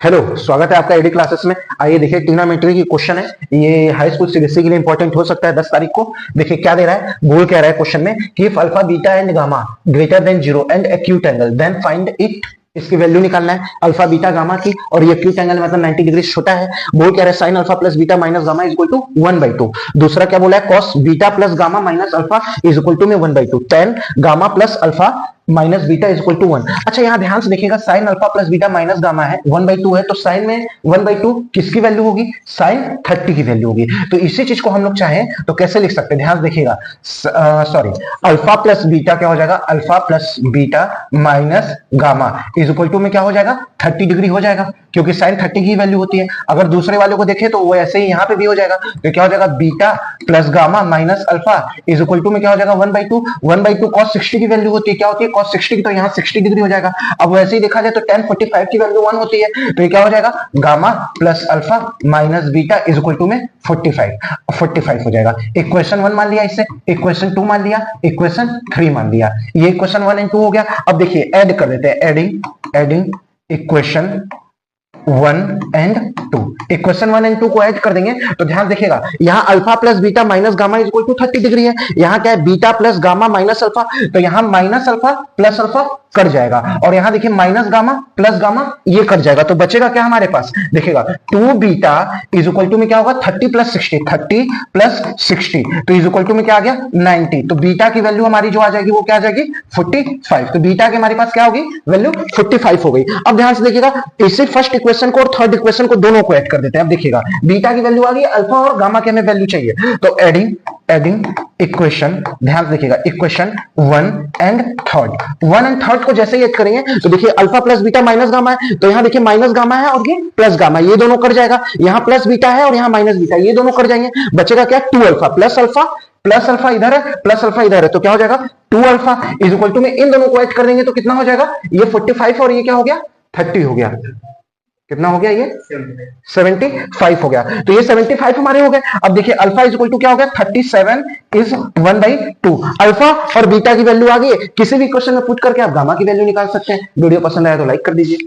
Hello, स्वागत है आपका एडी क्लासेस में। आइए देखिए, ट्रिग्नोमेट्री की क्वेश्चन है ये, हाई स्कूल सीबीएसई के लिए इंपॉर्टेंट हो सकता है 10 तारीख को। देखिए क्या दे रहा है, गोल कह रहा है क्वेश्चन में कि if alpha beta and gamma greater than 0 and acute angle then find it. इसकी वैल्यू निकालना है अल्फा बीटा गामा की, और ये एक्यूट एंगल मतलब 90 डिग्री छोटा है। बोल कह रहा है sine alpha plus beta minus gamma is equal to 1/2। दूसरा क्या बोला है, cos beta plus gamma minus alpha is equal to में 1/2। tan gamma plus alpha minus beta is equal to 1। अच्छा यहां ध्यान से देखिएगा, sine alpha plus beta minus gamma है 1/2 है, तो साइन में 1/2 किसकी वैल्यू होगी, साइन 30 की वैल्यू होगी। तो इसी चीज को हम लोग चाहें तो कैसे लिख सकते हैं, ध्यान देखिएगा। सॉरी, अल्फा प्लस बीटा क्या हो जाएगा, alpha plus beta minus gamma is equal to में क्या हो जाएगा, 30 डिग्री हो जाएगा, क्योंकि साइन 30 की वैल्यू होती है। अगर दूसरे वाले को देखें तो वो ऐसे ही यहां पे भी हो जाएगा, तो क्या हो जाएगा, beta plus gamma minus alpha is equal to में क्या हो जाएगा, 1/2। 1/2 cos 60 की वैल्यू होती है, क्या होती है, cos 60 की, तो यहाँ 60 डिग्री हो जाएगा। अब वैसे ही देखा जाए तो tan 45 की वैल्यू 1 होती है, तो ये क्या हो जाएगा, gamma plus alpha minus beta is equal to में 45 हो जाएगा। इक्वेशन 1 मान लिया, इससे इक्वेशन 2 मान लिया, इक्वेशन 3 मान लिया। ये इक्वेशन 1 एंड 2 हो गया। अब देखिए ऐड कर देते हैं, adding equation 1 and 2। Equation 1 and 2 को ऐड कर देंगे तो ध्यान देखिएगा, यहां alpha plus beta minus gamma is equal to 30 degree है। यहां क्या है, beta plus gamma minus alpha, तो यहां minus alpha plus alpha cut जाएगा, और यहां देखिए माइनस गामा प्लस गामा ये कट जाएगा, तो बचेगा क्या हमारे पास, देखिएगा 2 बीटा इज इक्वल टू में क्या होगा, 30 प्लस 60, तो इज इक्वल टू में क्या आ गया, 90। तो बीटा की वैल्यू हमारी जो आ जाएगी वो क्या आ जाएगी, 45। तो बीटा की हमारे पास क्या होगी, वैल्यू 45 हो गई। अब ध्यान से देखिएगा, इसी फर्स्ट इक्वेशन को और थर्ड इक्वेशन को दोनों को ऐड कर देते हैं। अब देखिएगा बीटा की वैल्यू आ गई, अल्फा और गामा की हमें वैल्यू चाहिए, तो एडिंग इक्वेशन, ध्यान से देखिएगा, इक्वेशन 1 एंड थर्ड को जैसे ही ऐड करेंगे तो देखिए alpha plus beta minus gamma है, तो यहां देखिए माइनस गामा है और ये प्लस गामा, ये दोनों कट जाएगा। यहां प्लस बीटा है और यहां माइनस बीटा, ये दोनों कट जाएंगे। बचेगा क्या, 2 अल्फा प्लस अल्फा इधर है, प्लस अल्फा इधर है, तो क्या हो जाएगा, 2 अल्फा इज इक्वल टू में इन दोनों को ऐड कर देंगे तो कितना हो जाएगा, ये 45 और ये क्या हो गया, 30 हो गया। कितना हो गया, ये 75 हो गया। तो ये 75 हमारे हो गए। अब देखिए अल्फा इज इक्वल टू क्या हो गया, 37 इज 1/2। अल्फा और बीटा की वैल्यू आ गई। किसी भी क्वेश्चन में पुट करके आप गामा की वैल्यू निकाल सकते हैं। वीडियो पसंद आया तो लाइक कर दीजिए।